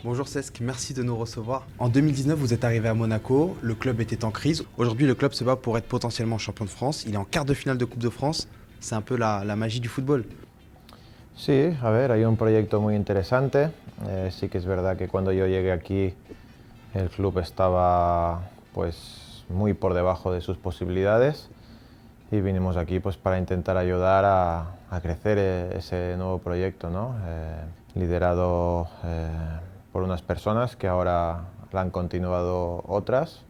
Bonjour Cesc, merci de nous recevoir. En 2019, vous êtes arrivé à Monaco, le club était en crise. Aujourd'hui, le club se bat pour être potentiellement champion de France. Il est en quart de finale de Coupe de France. C'est un peu la magie du football. Sí, a ver, hay un proyecto muy interesante. Sí que es verdad que cuando yo llegué aquí el club estaba pues muy por debajo de sus posibilidades y vinimos aquí pues para intentar ayudar a crecer ese nuevo proyecto, ¿no? Liderado por unas personas que ahora la han continuado otras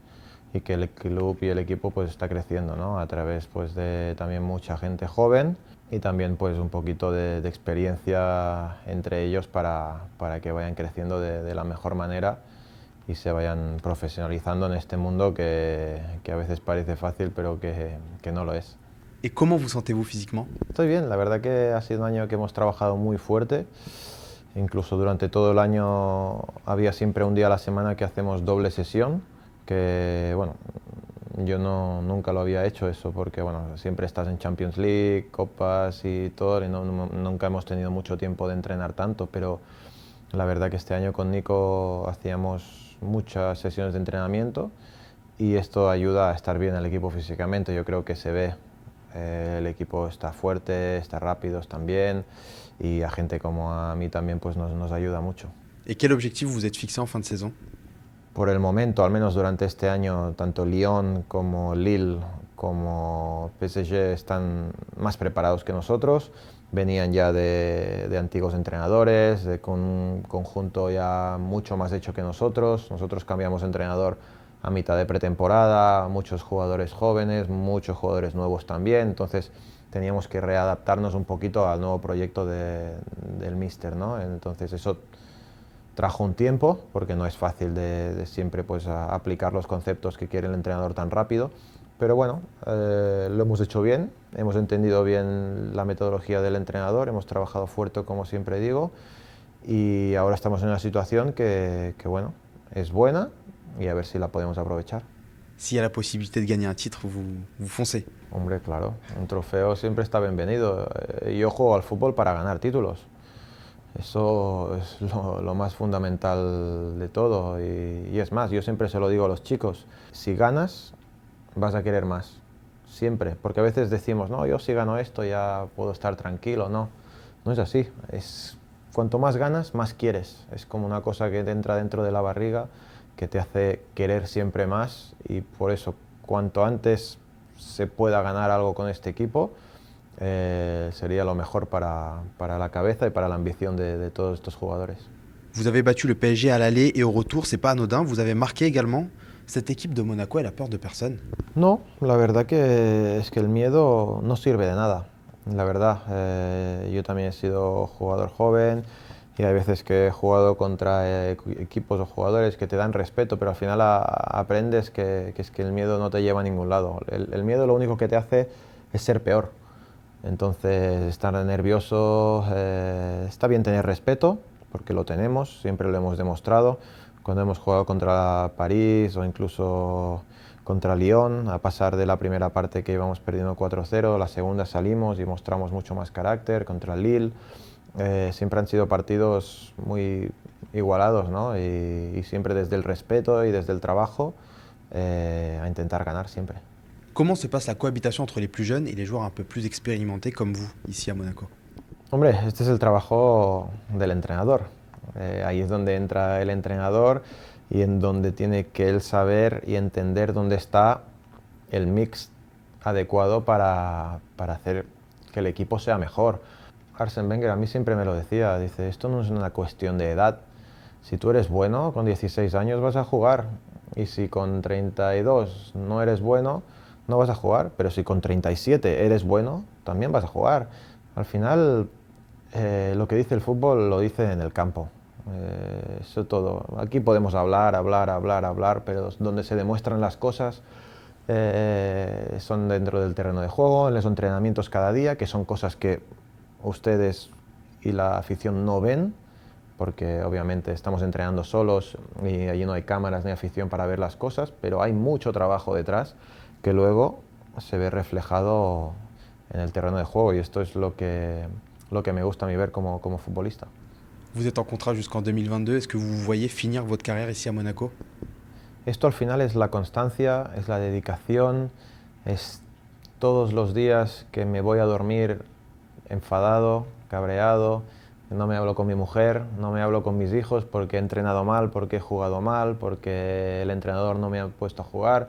y que el club y el equipo pues está creciendo, ¿no? A través pues de también mucha gente joven y también pues un poquito de experiencia entre ellos para que vayan creciendo de la mejor manera y se vayan profesionalizando en este mundo que a veces parece fácil pero que no lo es. Et comment vous sentez-vous physiquement? Estoy bien, la verdad que ha sido un año que hemos trabajado muy fuerte. Incluso durante todo el año había siempre un día a la semana que hacemos doble sesión, que bueno, yo nunca lo había hecho eso porque bueno, siempre estás en Champions League, Copas y todo y nunca hemos tenido mucho tiempo de entrenar tanto, pero la verdad que este año con Nico hacíamos muchas sesiones de entrenamiento y esto ayuda a estar bien el equipo físicamente, yo creo que se ve. El equipo está fuerte, está rápido también y a gente como a mí también pues nos ayuda mucho. Et quel objectif vous êtes fixé en fin de saison? Por el momento, al menos durante este año, tanto Lyon como Lille como PSG están más preparados que nosotros. Venían ya de antiguos entrenadores, con un conjunto ya mucho más hecho que nosotros. Nosotros cambiamos de entrenador a mitad de pretemporada, muchos jugadores jóvenes, muchos jugadores nuevos también. Entonces teníamos que readaptarnos un poquito al nuevo proyecto del míster, ¿no? Entonces eso trajo un tiempo, porque no es fácil de siempre pues, aplicar los conceptos que quiere el entrenador tan rápido, pero bueno, lo hemos hecho bien, hemos entendido bien la metodología del entrenador, hemos trabajado fuerte como siempre digo, y ahora estamos en una situación que bueno, es buena y a ver si la podemos aprovechar. S'il y a la possibilité de gagner un titre, vous foncez. Hombre, claro, un trofeo siempre está bienvenido. Yo juego al fútbol para ganar títulos. Eso es lo más fundamental de todo y es más, yo siempre se lo digo a los chicos, si ganas vas a querer más, siempre, porque a veces decimos, no, yo si gano esto ya puedo estar tranquilo, no es así, cuanto más ganas, más quieres, es como una cosa que te entra dentro de la barriga que te hace querer siempre más y por eso cuanto antes se pueda ganar algo con este equipo, sería lo mejor para la cabeza y para la ambición de todos estos jugadores. Vous avez battu le PSG à l'aller et au retour, c'est pas anodin. Vous avez marqué également. Cette équipe de Monaco, elle a peur de personne. No, la verdad que es que el miedo no sirve de nada. La verdad, yo también he sido jugador joven y hay veces que he jugado contra equipos o jugadores que te dan respeto, pero al final aprendes que es que el miedo no te lleva a ningún lado. El miedo lo único que te hace es ser peor. Entonces, estar nervioso, está bien tener respeto, porque lo tenemos, siempre lo hemos demostrado. Cuando hemos jugado contra París o incluso contra Lyon, a pasar de la primera parte que íbamos perdiendo 4-0, la segunda salimos y mostramos mucho más carácter contra Lille. Siempre han sido partidos muy igualados, ¿no? Y siempre desde el respeto y desde el trabajo a intentar ganar siempre. Comment se passe la cohabitation entre les plus jeunes et les joueurs un peu plus expérimentés comme vous, ici à Monaco? Hombre, este es el trabajo del entrenador. Ahí es donde entra el entrenador y en donde tiene que él saber y entender dónde está el mix adecuado para hacer que el equipo sea mejor. Arsène Wenger a mí siempre me lo decía, dice, esto no es una cuestión de edad. Si tú eres bueno, con 16 años vas a jugar y si con 32 no eres bueno, no vas a jugar, pero si con 37 eres bueno, también vas a jugar. Al final, lo que dice el fútbol lo dice en el campo. Eso todo. Aquí podemos hablar, pero donde se demuestran las cosas son dentro del terreno de juego, en los entrenamientos cada día, que son cosas que ustedes y la afición no ven, porque obviamente estamos entrenando solos y allí no hay cámaras ni afición para ver las cosas, pero hay mucho trabajo detrás que luego se ve reflejado en el terreno de juego y esto es lo que me gusta a mí ver como futbolista. Vous êtes en contrat jusqu'en 2022. Est-ce que vous voyez finir votre carrière ici à Monaco? Esto al final es la constancia, es la dedicación, es todos los días que me voy a dormir enfadado, cabreado, no me hablo con mi mujer, no me hablo con mis hijos porque he entrenado mal, porque he jugado mal, porque el entrenador no me ha puesto a jugar.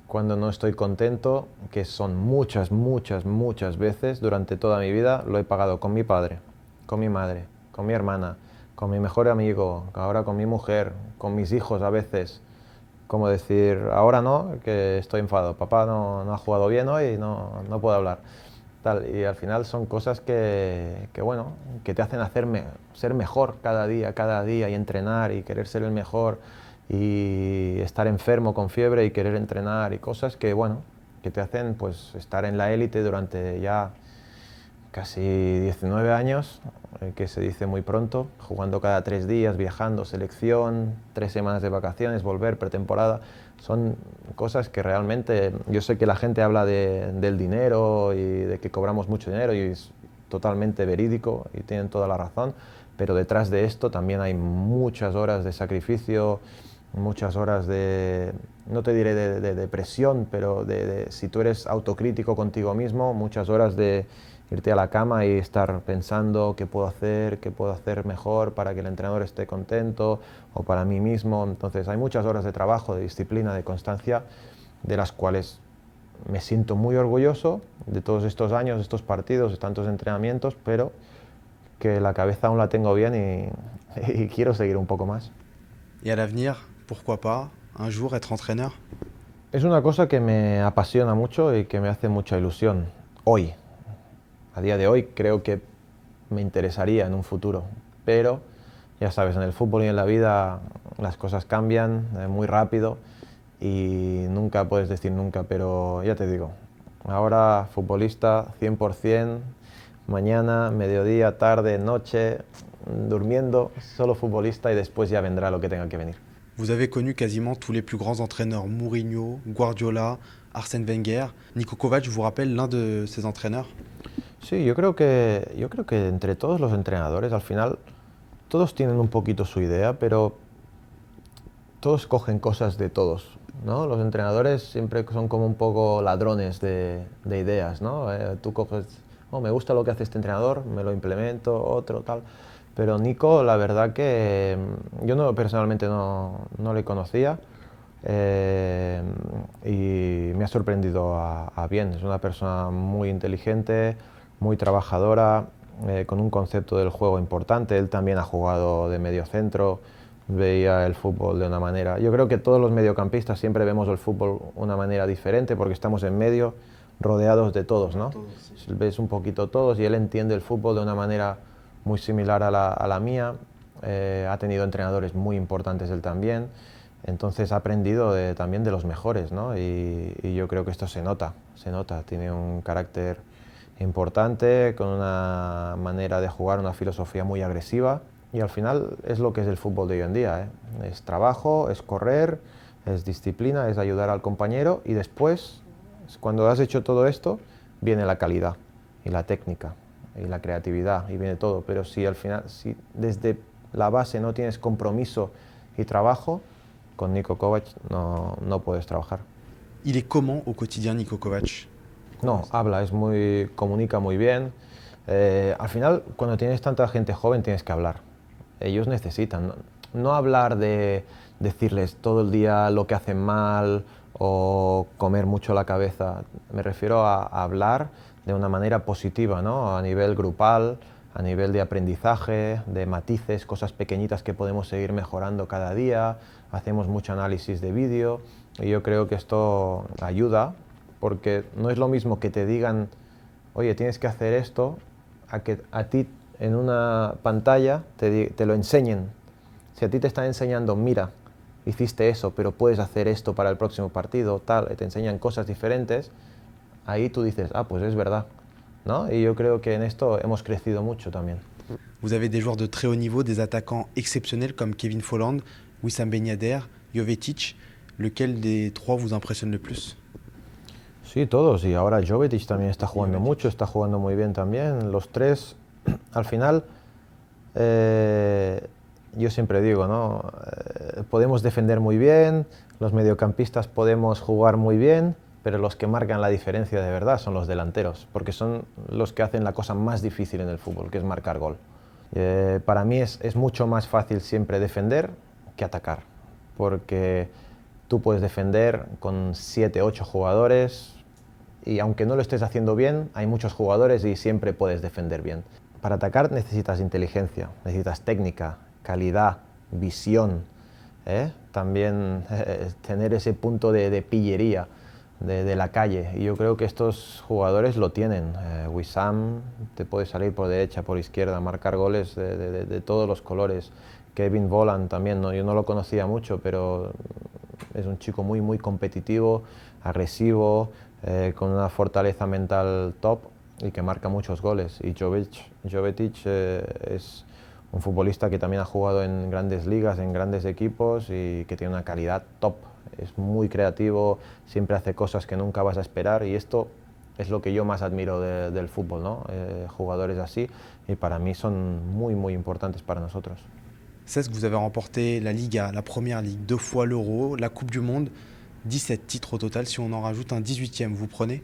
Cuando no estoy contento, que son muchas, muchas, muchas veces durante toda mi vida, lo he pagado con mi padre, con mi madre, con mi hermana, con mi mejor amigo, ahora con mi mujer, con mis hijos a veces. Como decir, ahora no, que estoy enfadado, papá no ha jugado bien hoy y no puedo hablar. Tal, y al final son cosas bueno, que te hacen ser mejor cada día y entrenar y querer ser el mejor y estar enfermo con fiebre y querer entrenar y cosas que, bueno, que te hacen pues estar en la élite durante ya casi 19 años, que se dice muy pronto, jugando cada 3 días, viajando, selección, 3 semanas de vacaciones, volver, pretemporada. Son cosas que realmente, yo sé que la gente habla del dinero y de que cobramos mucho dinero y es totalmente verídico y tienen toda la razón, pero detrás de esto también hay muchas horas de sacrificio, muchas horas de, no te diré de depresión, pero si tú eres autocrítico contigo mismo, muchas horas de irte a la cama y estar pensando qué puedo hacer mejor para que el entrenador esté contento o para mí mismo. Entonces hay muchas horas de trabajo, de disciplina, de constancia, de las cuales me siento muy orgulloso de todos estos años, estos partidos, de tantos entrenamientos, pero que la cabeza aún la tengo bien y quiero seguir un poco más. Et à l'avenir, pourquoi pas, un jour être entraîneur? Es una cosa que me apasiona mucho y que me hace mucha ilusión. Hoy, a día de hoy, creo que me interesaría en un futuro, pero ya sabes, en el fútbol y en la vida las cosas cambian muy rápido y nunca puedes decir nunca, pero ya te digo, ahora futbolista 100%, mañana, mediodía, tarde, noche, durmiendo, solo futbolista y después ya vendrá lo que tenga que venir. Vous avez connu quasiment tous les plus grands entraîneurs, Mourinho, Guardiola, Arsène Wenger. Niko Kovac vous rappelle l'un de ces entraîneurs? Sí, yo creo que entre todos los entrenadores, al final, todos tienen un poquito su idea, pero todos cogen cosas de todos, ¿no? Los entrenadores siempre son como un poco ladrones de ideas, ¿no? Tú coges, oh, me gusta lo que hace este entrenador, me lo implemento, otro, tal. Pero Nico, la verdad que yo personalmente no le conocía y me ha sorprendido a bien. Es una persona muy inteligente, muy trabajadora, con un concepto del juego importante. Él también ha jugado de mediocentro, veía el fútbol de una manera. Yo creo que todos los mediocampistas siempre vemos el fútbol de una manera diferente porque estamos en medio, rodeados de todos, ¿no? Todos, sí. Ves un poquito todos y él entiende el fútbol de una manera muy similar a la mía. Ha tenido entrenadores muy importantes él también. Entonces ha aprendido también de los mejores, ¿no? Y yo creo que esto se nota. Tiene un carácter importante, con una manera de jugar, una filosofía muy agresiva y al final es lo que es el fútbol de hoy en día, ¿eh? Es trabajo, es correr, es disciplina, es ayudar al compañero y después, cuando has hecho todo esto, viene la calidad y la técnica y la creatividad y viene todo, pero si al final, si desde la base no tienes compromiso y trabajo, con Niko Kovac no puedes trabajar. Il est comment au quotidien, Niko Kovac? No, comunica muy bien. Al final, cuando tienes tanta gente joven, tienes que hablar. Ellos necesitan, no hablar de decirles todo el día lo que hacen mal o comer mucho la cabeza. Me refiero a hablar de una manera positiva, ¿no? A nivel grupal, a nivel de aprendizaje, de matices, cosas pequeñitas que podemos seguir mejorando cada día. Hacemos mucho análisis de vídeo y yo creo que esto ayuda porque no es lo mismo que te digan, oye, tienes que hacer esto, a que a ti en una pantalla te lo enseñen. Si a ti te están enseñando, mira, hiciste eso, pero puedes hacer esto para el próximo partido, tal, y te enseñan cosas diferentes, ahí tú dices, ah, pues es verdad, ¿no? Y yo creo que en esto hemos crecido mucho también. Vous avez des joueurs de très haut niveau, des attaquants exceptionnels comme Kevin Folland, Wissam Ben Yedder, Jovetic. Lequel des trois vous impressionne le plus? Sí, todos. Y ahora Jovetic también está jugando mucho, está jugando muy bien también. Los tres, al final, yo siempre digo, ¿no? Podemos defender muy bien, los mediocampistas podemos jugar muy bien, pero los que marcan la diferencia de verdad son los delanteros, porque son los que hacen la cosa más difícil en el fútbol, que es marcar gol. Para mí es mucho más fácil siempre defender que atacar, porque tú puedes defender con 7, 8 jugadores y aunque no lo estés haciendo bien, hay muchos jugadores y siempre puedes defender bien. Para atacar necesitas inteligencia, necesitas técnica, calidad, visión, también tener ese punto de pillería de la calle, y yo creo que estos jugadores lo tienen. Wissam te puede salir por derecha, por izquierda, marcar goles de todos los colores. Kevin Volland también, ¿no? Yo no lo conocía mucho, pero es un chico muy, muy competitivo, agresivo, con una fortaleza mental top y que marca muchos goles. Y Jovetic es un futbolista que también ha jugado en grandes ligas, en grandes equipos y que tiene una calidad top. Es muy creativo, siempre hace cosas que nunca vas a esperar y esto es lo que yo más admiro del fútbol, ¿no? Jugadores así, y para mí son muy, muy importantes para nosotros. Cesc, vous avez remporté la Liga, la Première Ligue, 2 fois l'Euro, la Coupe du Monde, 17 titres au total. Si on en rajoute un 18e, vous prenez?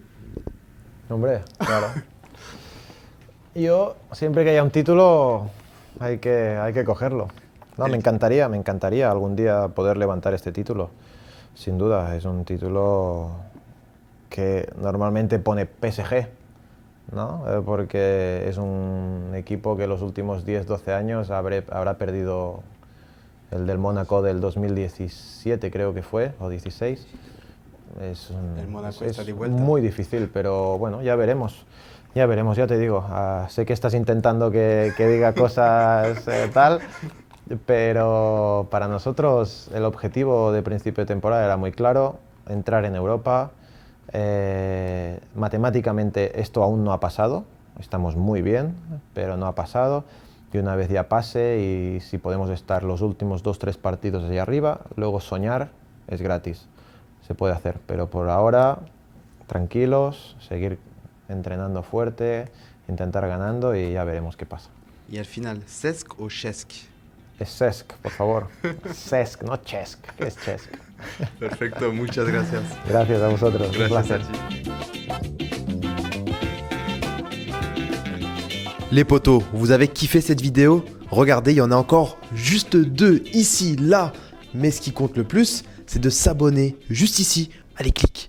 Hombre, claro. Yo, siempre que haya un título, hay que cogerlo. No, me encantaría algún día poder levantar este título. Sin duda, es un título que normalmente pone PSG, ¿no? Porque es un equipo que los últimos 10-12 años habrá perdido el del Mónaco del 2017, creo que fue, o 16. El Mónaco está de vuelta. Muy difícil, pero bueno, ya veremos, ya te digo. Sé que estás intentando que diga cosas tal, pero para nosotros el objetivo de principio de temporada era muy claro: entrar en Europa. Matemáticamente esto aún no ha pasado, estamos muy bien, pero no ha pasado, y una vez ya pase y si podemos estar los últimos 2-3 partidos allá arriba, luego soñar es gratis, se puede hacer, pero por ahora tranquilos, seguir entrenando fuerte, intentar ganando y ya veremos qué pasa. Y al final, Cesc o Cesc? Es Cesc, por favor. Cesc, no Cesc. ¿Qué es Cesc? Perfecto, muchas gracias. Gracias a vosotros. Gracias un placer. a ti. Les potos, vous avez kiffé cette vidéo? Regardez, il y en a encore juste 2 ici, là. Mais ce qui compte le plus, c'est de s'abonner juste ici. Allez, clique.